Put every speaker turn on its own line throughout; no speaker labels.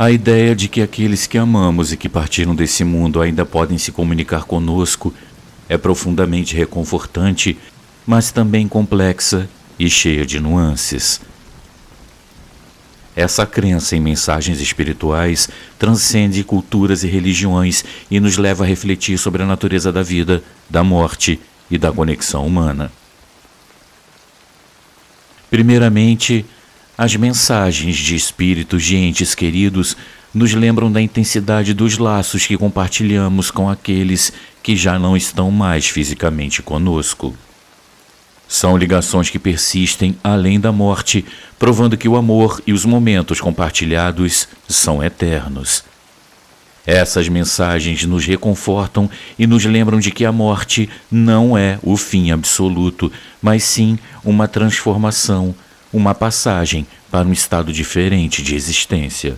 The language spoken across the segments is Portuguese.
A ideia de que aqueles que amamos e que partiram desse mundo ainda podem se comunicar conosco é profundamente reconfortante, mas também complexa e cheia de nuances. Essa crença em mensagens espirituais transcende culturas e religiões e nos leva a refletir sobre a natureza da vida, da morte e da conexão humana. Primeiramente, as mensagens de espíritos de entes queridos nos lembram da intensidade dos laços que compartilhamos com aqueles que já não estão mais fisicamente conosco. São ligações que persistem além da morte, provando que o amor e os momentos compartilhados são eternos. Essas mensagens nos reconfortam e nos lembram de que a morte não é o fim absoluto, mas sim uma transformação, uma passagem para um estado diferente de existência.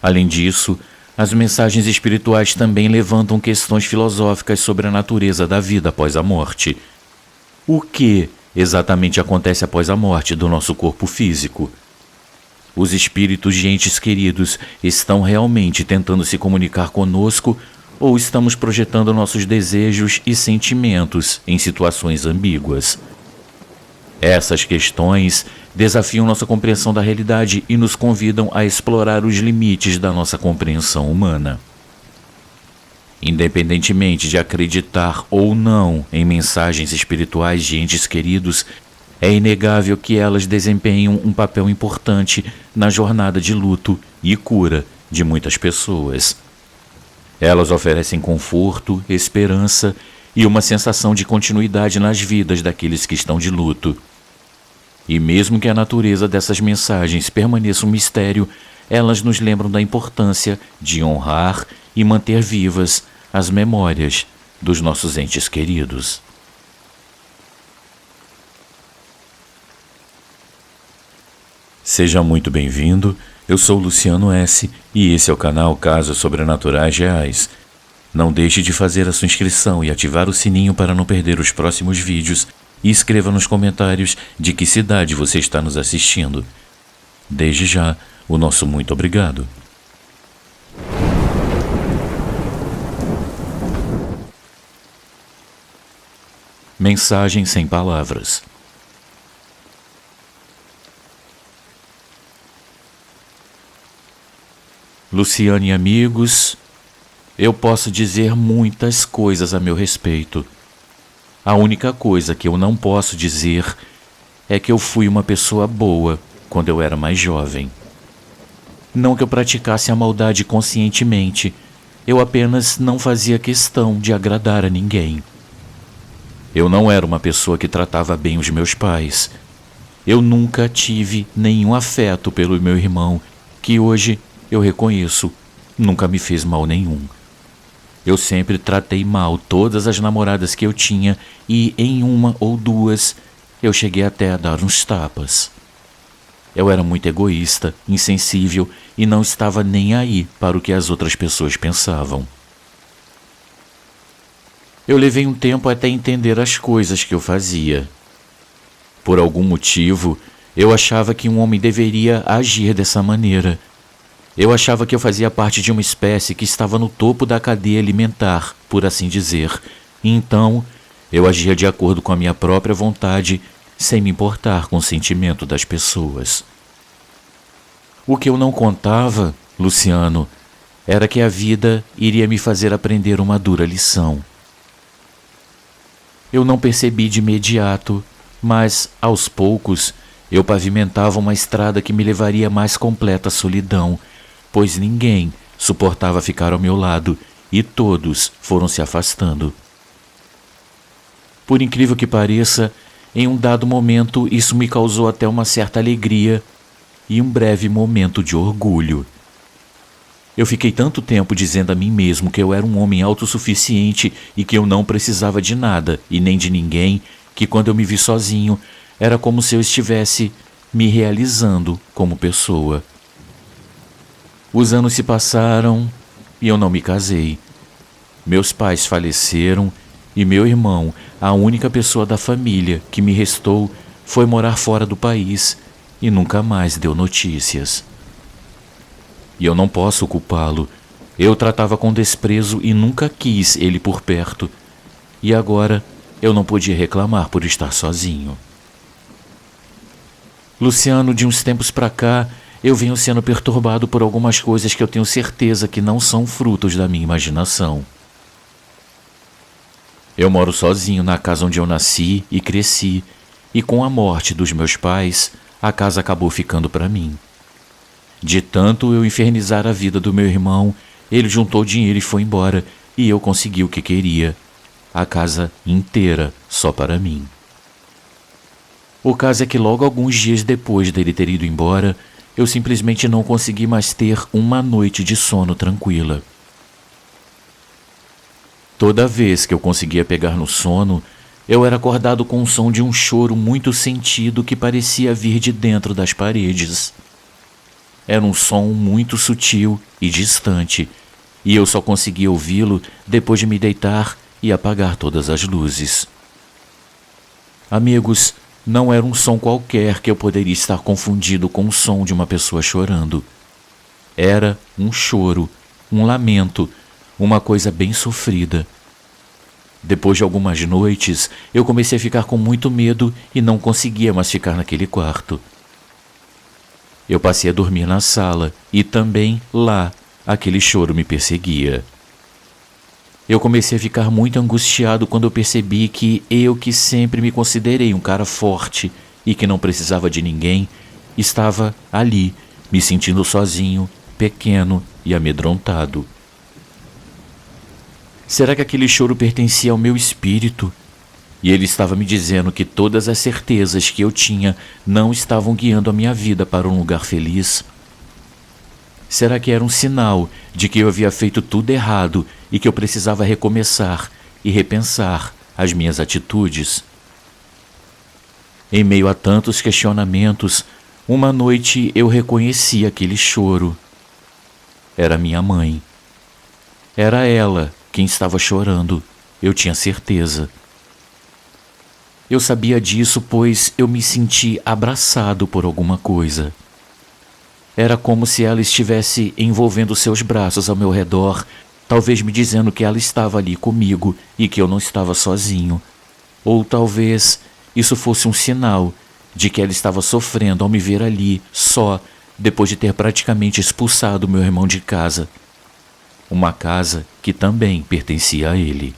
Além disso, as mensagens espirituais também levantam questões filosóficas sobre a natureza da vida após a morte. O que exatamente acontece após a morte do nosso corpo físico? Os espíritos de entes queridos estão realmente tentando se comunicar conosco ou estamos projetando nossos desejos e sentimentos em situações ambíguas? Essas questões desafiam nossa compreensão da realidade e nos convidam a explorar os limites da nossa compreensão humana. Independentemente de acreditar ou não em mensagens espirituais de entes queridos, é inegável que elas desempenham um papel importante na jornada de luto e cura de muitas pessoas. Elas oferecem conforto, esperança e uma sensação de continuidade nas vidas daqueles que estão de luto. E mesmo que a natureza dessas mensagens permaneça um mistério, elas nos lembram da importância de honrar e manter vivas as memórias dos nossos entes queridos. Seja muito bem-vindo, eu sou Luciano S. e esse é o canal Casos Sobrenaturais Reais. Não deixe de fazer a sua inscrição e ativar o sininho para não perder os próximos vídeos e escreva nos comentários de que cidade você está nos assistindo. Desde já, o nosso muito obrigado. Mensagem sem palavras. Luciane e amigos, eu posso dizer muitas coisas a meu respeito. A única coisa que eu não posso dizer é que eu fui uma pessoa boa quando eu era mais jovem. Não que eu praticasse a maldade conscientemente, eu apenas não fazia questão de agradar a ninguém. Eu não era uma pessoa que tratava bem os meus pais. Eu nunca tive nenhum afeto pelo meu irmão, que hoje eu reconheço, nunca me fez mal nenhum. Eu sempre tratei mal todas as namoradas que eu tinha e em uma ou duas eu cheguei até a dar uns tapas. Eu era muito egoísta, insensível e não estava nem aí para o que as outras pessoas pensavam. Eu levei um tempo até entender as coisas que eu fazia. Por algum motivo, eu achava que um homem deveria agir dessa maneira. Eu achava que eu fazia parte de uma espécie que estava no topo da cadeia alimentar, por assim dizer. E então, eu agia de acordo com a minha própria vontade, sem me importar com o sentimento das pessoas. O que eu não contava, Luciano, era que a vida iria me fazer aprender uma dura lição. Eu não percebi de imediato, mas, aos poucos, eu pavimentava uma estrada que me levaria à mais completa solidão, pois ninguém suportava ficar ao meu lado e todos foram se afastando. Por incrível que pareça, em um dado momento isso me causou até uma certa alegria e um breve momento de orgulho. Eu fiquei tanto tempo dizendo a mim mesmo que eu era um homem autossuficiente e que eu não precisava de nada e nem de ninguém, que quando eu me vi sozinho, era como se eu estivesse me realizando como pessoa. Os anos se passaram e eu não me casei. Meus pais faleceram e meu irmão, a única pessoa da família que me restou, foi morar fora do país e nunca mais deu notícias. E eu não posso culpá-lo. Eu o tratava com desprezo e nunca quis ele por perto. E agora eu não podia reclamar por estar sozinho. Luciano, de uns tempos pra cá, eu venho sendo perturbado por algumas coisas que eu tenho certeza que não são frutos da minha imaginação. Eu moro sozinho na casa onde eu nasci e cresci, e com a morte dos meus pais, a casa acabou ficando para mim. De tanto eu infernizar a vida do meu irmão, ele juntou dinheiro e foi embora, e eu consegui o que queria. A casa inteira só para mim. O caso é que logo alguns dias depois dele ter ido embora, eu simplesmente não consegui mais ter uma noite de sono tranquila. Toda vez que eu conseguia pegar no sono, eu era acordado com o som de um choro muito sentido que parecia vir de dentro das paredes. Era um som muito sutil e distante, e eu só conseguia ouvi-lo depois de me deitar e apagar todas as luzes. Amigos, não era um som qualquer que eu poderia estar confundido com o som de uma pessoa chorando. Era um choro, um lamento, uma coisa bem sofrida. Depois de algumas noites, eu comecei a ficar com muito medo e não conseguia mais ficar naquele quarto. Eu passei a dormir na sala e também lá aquele choro me perseguia. Eu comecei a ficar muito angustiado quando eu percebi que eu, que sempre me considerei um cara forte e que não precisava de ninguém, estava ali, me sentindo sozinho, pequeno e amedrontado. Será que aquele choro pertencia ao meu espírito? E ele estava me dizendo que todas as certezas que eu tinha não estavam guiando a minha vida para um lugar feliz? Será que era um sinal de que eu havia feito tudo errado e que eu precisava recomeçar e repensar as minhas atitudes? Em meio a tantos questionamentos, uma noite eu reconheci aquele choro. Era minha mãe. Era ela quem estava chorando, eu tinha certeza. Eu sabia disso, pois eu me senti abraçado por alguma coisa. Era como se ela estivesse envolvendo seus braços ao meu redor, talvez me dizendo que ela estava ali comigo e que eu não estava sozinho. Ou talvez isso fosse um sinal de que ela estava sofrendo ao me ver ali, só, depois de ter praticamente expulsado meu irmão de casa. Uma casa que também pertencia a ele.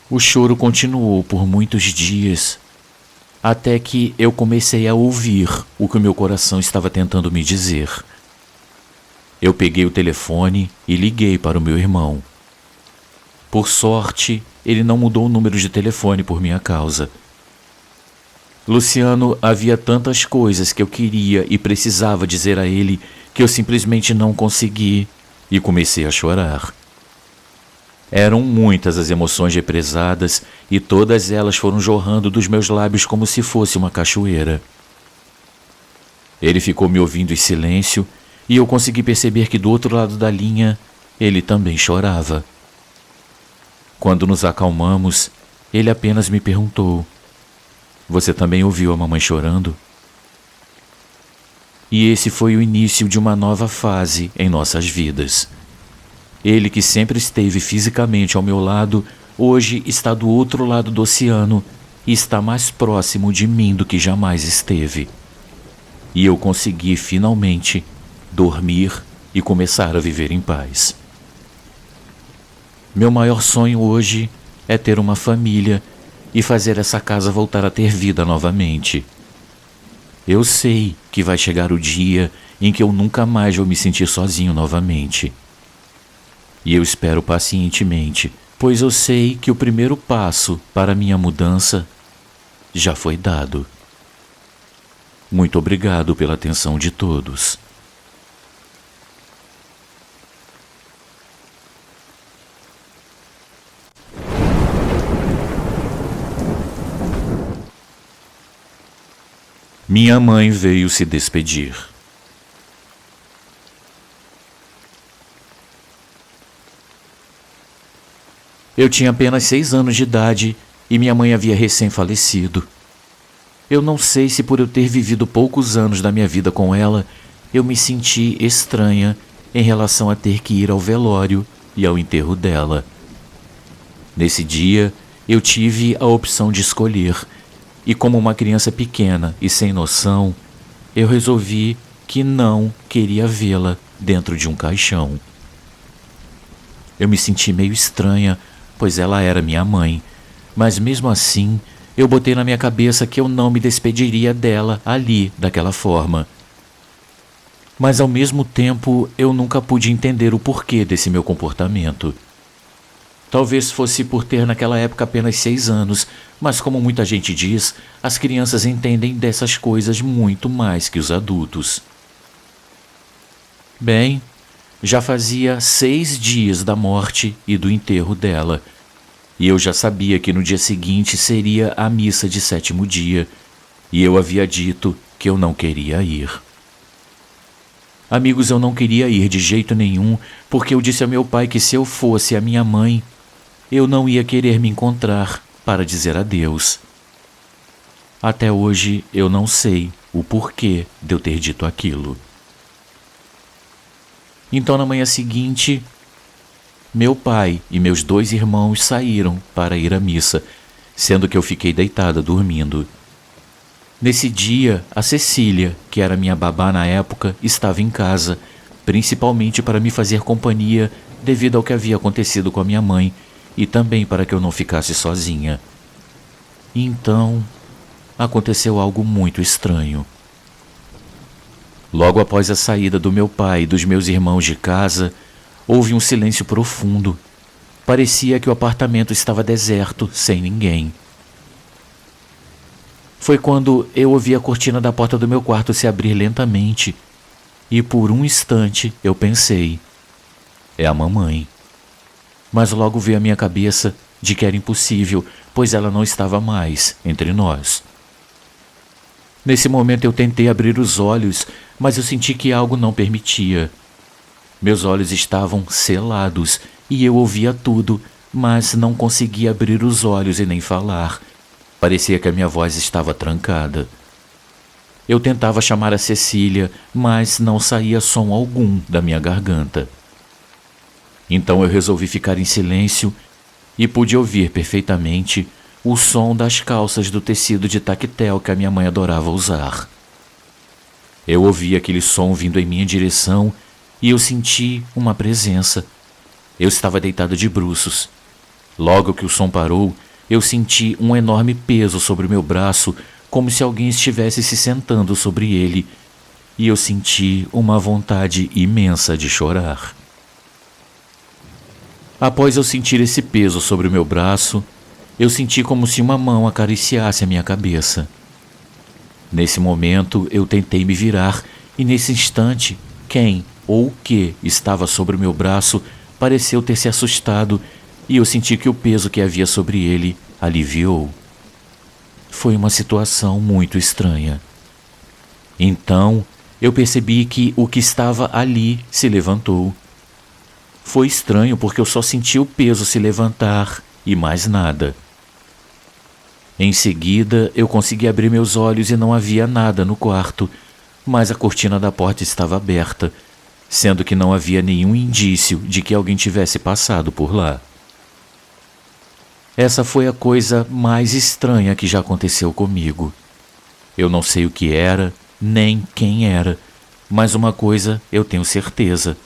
O choro continuou por muitos dias, até que eu comecei a ouvir o que o meu coração estava tentando me dizer. Eu peguei o telefone e liguei para o meu irmão. Por sorte, ele não mudou o número de telefone por minha causa. Luciano, havia tantas coisas que eu queria e precisava dizer a ele que eu simplesmente não consegui e comecei a chorar. Eram muitas as emoções represadas e todas elas foram jorrando dos meus lábios como se fosse uma cachoeira. Ele ficou me ouvindo em silêncio e eu consegui perceber que do outro lado da linha ele também chorava. Quando nos acalmamos, ele apenas me perguntou: "Você também ouviu a mamãe chorando?" E esse foi o início de uma nova fase em nossas vidas. Ele, que sempre esteve fisicamente ao meu lado, hoje está do outro lado do oceano e está mais próximo de mim do que jamais esteve. E eu consegui finalmente dormir e começar a viver em paz. Meu maior sonho hoje é ter uma família e fazer essa casa voltar a ter vida novamente. Eu sei que vai chegar o dia em que eu nunca mais vou me sentir sozinho novamente. E eu espero pacientemente, pois eu sei que o primeiro passo para a minha mudança já foi dado. Muito obrigado pela atenção de todos. Minha mãe veio se despedir. Eu tinha apenas 6 anos de idade e minha mãe havia recém-falecido. Eu não sei se por eu ter vivido poucos anos da minha vida com ela, eu me senti estranha em relação a ter que ir ao velório e ao enterro dela. Nesse dia, eu tive a opção de escolher, e como uma criança pequena e sem noção, eu resolvi que não queria vê-la dentro de um caixão. Eu me senti meio estranha, pois ela era minha mãe, mas mesmo assim, eu botei na minha cabeça que eu não me despediria dela ali, daquela forma. Mas ao mesmo tempo, eu nunca pude entender o porquê desse meu comportamento. Talvez fosse por ter naquela época apenas 6 anos, mas como muita gente diz, as crianças entendem dessas coisas muito mais que os adultos. Bem, já fazia 6 dias da morte e do enterro dela, e eu já sabia que no dia seguinte seria a missa de 7º dia, e eu havia dito que eu não queria ir. Amigos, eu não queria ir de jeito nenhum, porque eu disse a meu pai que se eu fosse a minha mãe, eu não ia querer me encontrar para dizer adeus. Até hoje eu não sei o porquê de eu ter dito aquilo. Então, na manhã seguinte, meu pai e meus 2 irmãos saíram para ir à missa, sendo que eu fiquei deitada dormindo. Nesse dia, a Cecília, que era minha babá na época, estava em casa, principalmente para me fazer companhia devido ao que havia acontecido com a minha mãe e também para que eu não ficasse sozinha. Então, aconteceu algo muito estranho. Logo após a saída do meu pai e dos meus irmãos de casa, houve um silêncio profundo. Parecia que o apartamento estava deserto, sem ninguém. Foi quando eu ouvi a cortina da porta do meu quarto se abrir lentamente, e por um instante eu pensei, é a mamãe. Mas logo veio à minha cabeça de que era impossível, pois ela não estava mais entre nós. Nesse momento eu tentei abrir os olhos, mas eu senti que algo não permitia. Meus olhos estavam selados e eu ouvia tudo, mas não conseguia abrir os olhos e nem falar. Parecia que a minha voz estava trancada. Eu tentava chamar a Cecília, mas não saía som algum da minha garganta. Então eu resolvi ficar em silêncio e pude ouvir perfeitamente o som das calças do tecido de tactel que a minha mãe adorava usar. Eu ouvi aquele som vindo em minha direção e eu senti uma presença. Eu estava deitado de bruços. Logo que o som parou, eu senti um enorme peso sobre o meu braço, como se alguém estivesse se sentando sobre ele, e eu senti uma vontade imensa de chorar. Após eu sentir esse peso sobre o meu braço, eu senti como se uma mão acariciasse a minha cabeça. Nesse momento, eu tentei me virar, e nesse instante, quem ou o que estava sobre o meu braço pareceu ter se assustado, e eu senti que o peso que havia sobre ele aliviou. Foi uma situação muito estranha. Então, eu percebi que o que estava ali se levantou. Foi estranho porque eu só senti o peso se levantar e mais nada. Em seguida, eu consegui abrir meus olhos e não havia nada no quarto, mas a cortina da porta estava aberta, sendo que não havia nenhum indício de que alguém tivesse passado por lá. Essa foi a coisa mais estranha que já aconteceu comigo. Eu não sei o que era, nem quem era, mas uma coisa eu tenho certeza.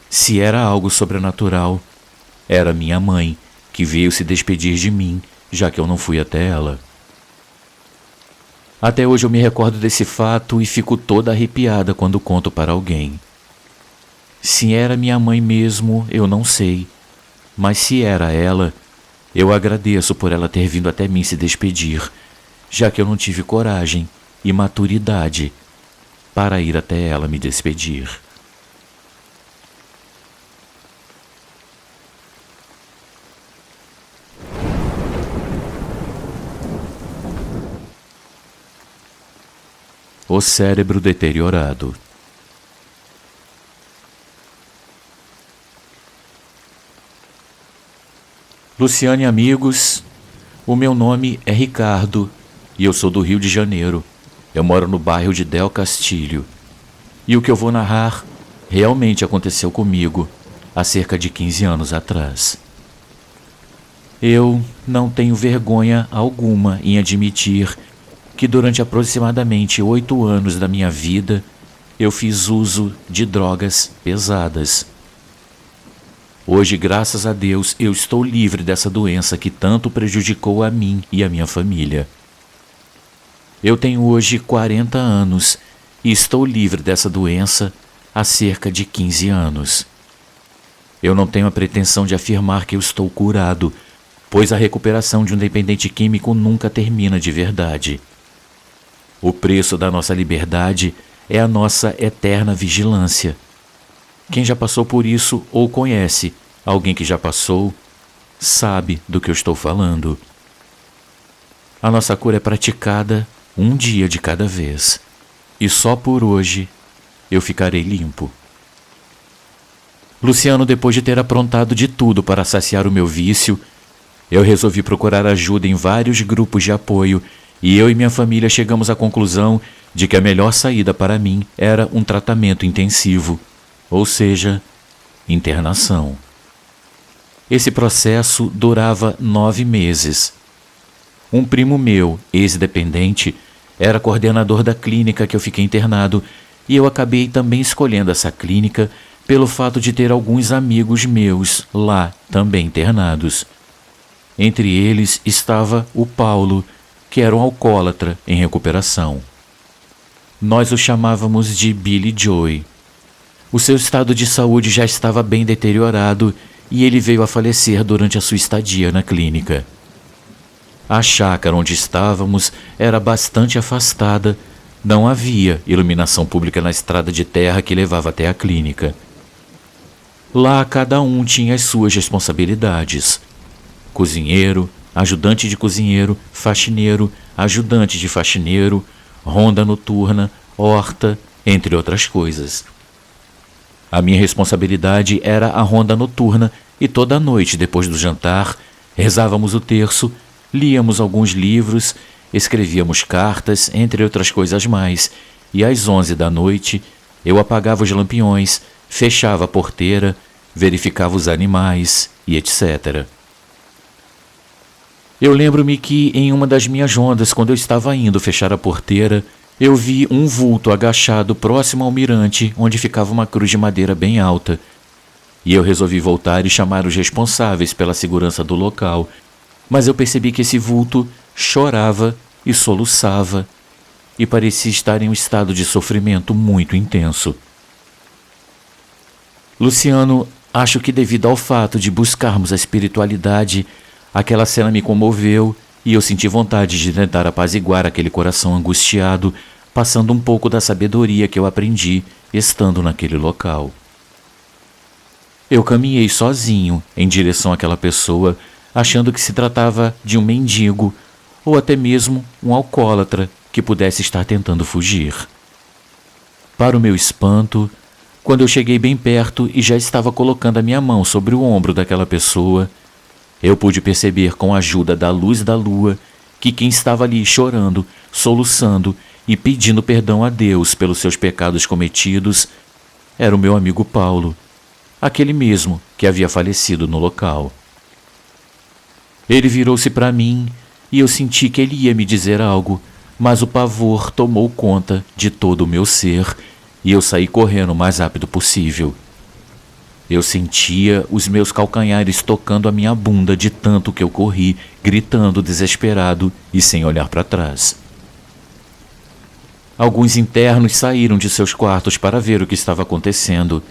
Se era algo sobrenatural, era minha mãe, que veio se despedir de mim, já que eu não fui até ela. Até hoje eu me recordo desse fato e fico toda arrepiada quando conto para alguém. Se era minha mãe mesmo, eu não sei, mas se era ela, eu agradeço por ela ter vindo até mim se despedir, já que eu não tive coragem e maturidade para ir até ela me despedir. O cérebro deteriorado. Luciane e amigos, o meu nome é Ricardo e eu sou do Rio de Janeiro. Eu moro no bairro de Del Castilho. E o que eu vou narrar realmente aconteceu comigo há cerca de 15 anos atrás. Eu não tenho vergonha alguma em admitir que durante aproximadamente 8 anos da minha vida eu fiz uso de drogas pesadas. Hoje, graças a Deus, eu estou livre dessa doença que tanto prejudicou a mim e a minha família. Eu tenho hoje 40 anos e estou livre dessa doença há cerca de 15 anos. Eu não tenho a pretensão de afirmar que eu estou curado, pois a recuperação de um dependente químico nunca termina de verdade. O preço da nossa liberdade é a nossa eterna vigilância. Quem já passou por isso ou conhece alguém que já passou, sabe do que eu estou falando. A nossa cura é praticada um dia de cada vez. E só por hoje eu ficarei limpo. Luciano, depois de ter aprontado de tudo para saciar o meu vício, eu resolvi procurar ajuda em vários grupos de apoio e eu e minha família chegamos à conclusão de que a melhor saída para mim era um tratamento intensivo, ou seja, internação. Esse processo durava 9 meses. Um primo meu, ex-dependente, era coordenador da clínica que eu fiquei internado e eu acabei também escolhendo essa clínica pelo fato de ter alguns amigos meus lá também internados. Entre eles estava o Paulo, que era um alcoólatra em recuperação. Nós o chamávamos de Billy Joy. O seu estado de saúde já estava bem deteriorado e ele veio a falecer durante a sua estadia na clínica. A chácara onde estávamos era bastante afastada, não havia iluminação pública na estrada de terra que levava até a clínica. Lá cada um tinha as suas responsabilidades: cozinheiro, ajudante de cozinheiro, faxineiro, ajudante de faxineiro, ronda noturna, horta, entre outras coisas. A minha responsabilidade era a ronda noturna e toda noite, depois do jantar, rezávamos o terço, líamos alguns livros, escrevíamos cartas, entre outras coisas mais, e às 11 da noite eu apagava os lampiões, fechava a porteira, verificava os animais e etc. Eu lembro-me que em uma das minhas rondas, quando eu estava indo fechar a porteira, eu vi um vulto agachado próximo ao mirante, onde ficava uma cruz de madeira bem alta. E eu resolvi voltar e chamar os responsáveis pela segurança do local, mas eu percebi que esse vulto chorava e soluçava e parecia estar em um estado de sofrimento muito intenso. Luciano, acho que devido ao fato de buscarmos a espiritualidade, aquela cena me comoveu e eu senti vontade de tentar apaziguar aquele coração angustiado, passando um pouco da sabedoria que eu aprendi estando naquele local. Eu caminhei sozinho em direção àquela pessoa, achando que se tratava de um mendigo ou até mesmo um alcoólatra que pudesse estar tentando fugir. Para o meu espanto, quando eu cheguei bem perto e já estava colocando a minha mão sobre o ombro daquela pessoa, eu pude perceber com a ajuda da luz da lua que quem estava ali chorando, soluçando e pedindo perdão a Deus pelos seus pecados cometidos era o meu amigo Paulo, aquele mesmo que havia falecido no local. Ele virou-se para mim e eu senti que ele ia me dizer algo, mas o pavor tomou conta de todo o meu ser e eu saí correndo o mais rápido possível. Eu sentia os meus calcanhares tocando a minha bunda de tanto que eu corri, gritando desesperado e sem olhar para trás. Alguns internos saíram de seus quartos para ver o que estava acontecendo.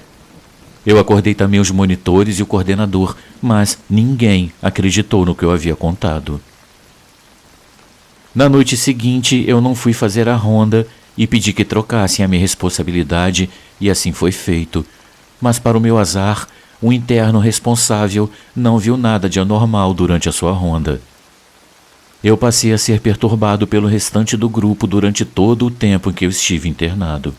Eu acordei também os monitores e o coordenador, mas ninguém acreditou no que eu havia contado. Na noite seguinte, eu não fui fazer a ronda e pedi que trocassem a minha responsabilidade, e assim foi feito. Mas, para o meu azar, o interno responsável não viu nada de anormal durante a sua ronda. Eu passei a ser perturbado pelo restante do grupo durante todo o tempo em que eu estive internado.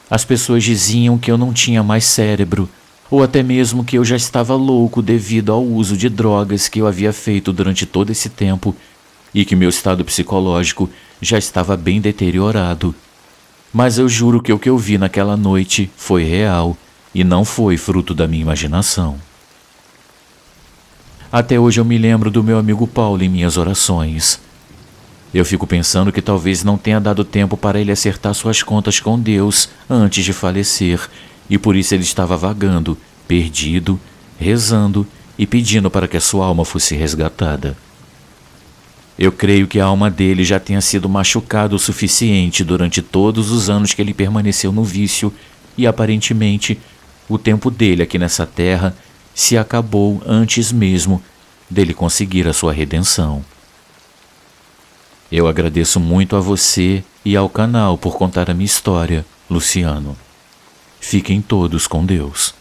As pessoas diziam que eu não tinha mais cérebro, ou até mesmo que eu já estava louco devido ao uso de drogas que eu havia feito durante todo esse tempo e que meu estado psicológico já estava bem deteriorado. Mas eu juro que o que eu vi naquela noite foi real e não foi fruto da minha imaginação. Até hoje eu me lembro do meu amigo Paulo em minhas orações. Eu fico pensando que talvez não tenha dado tempo para ele acertar suas contas com Deus antes de falecer, e por isso ele estava vagando, perdido, rezando e pedindo para que a sua alma fosse resgatada. Eu creio que a alma dele já tenha sido machucada o suficiente durante todos os anos que ele permaneceu no vício e, aparentemente, o tempo dele aqui nessa terra se acabou antes mesmo dele conseguir a sua redenção. Eu agradeço muito a você e ao canal por contar a minha história, Luciano. Fiquem todos com Deus.